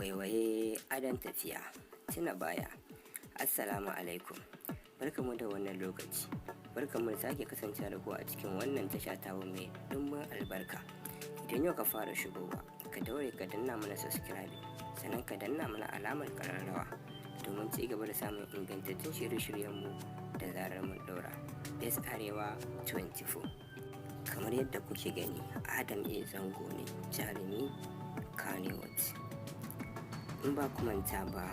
waiwaye adon tafiya tuna baya. Assalamu alaikum, barkamu da wannan lokaci, barkamu da sake kasancewa da ku a cikin wannan tasha tawo mai dimbin albarka. Idan yau ka fara shigowa, ka daure ka danna mana subscribe, sannan ka danna mana alamar kararrawa domin ci gaba da samun ingantattun shirye-shiryenmu da zarar mun daura. Yes Arewa 24. Kamar yadda kuke gani, Adam zango ne jarumi Kannywood. In ba ku manta ba,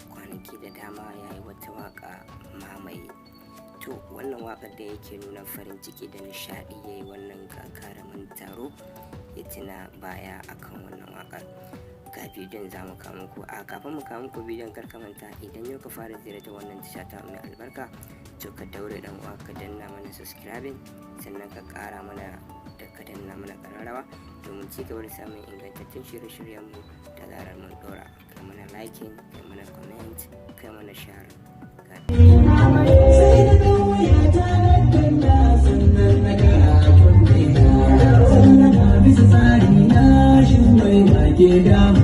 kwanaki da dama ya yi wata waka mamaye. To wannan wakar da yake nuna farin ciki da nishadi ya yi wannan gagarumin taro ya tuna baya akan wannan wakar. Ga bidiyon za mu kawo muku. Kafin mu kawo muku bidiyon, kar ka manta, idan yau ka fara ziyarta wannan tasha ta mai albarka, to ka daure dan uwa ka danna mana subscribing, sannan ka kara mana da ka danna mana kararrawa domin ci gaba da samun ingantattun shirye-shiryenmu da zarar mun dora. Kai mana liking, kai mana comment, kai mana share. Get down.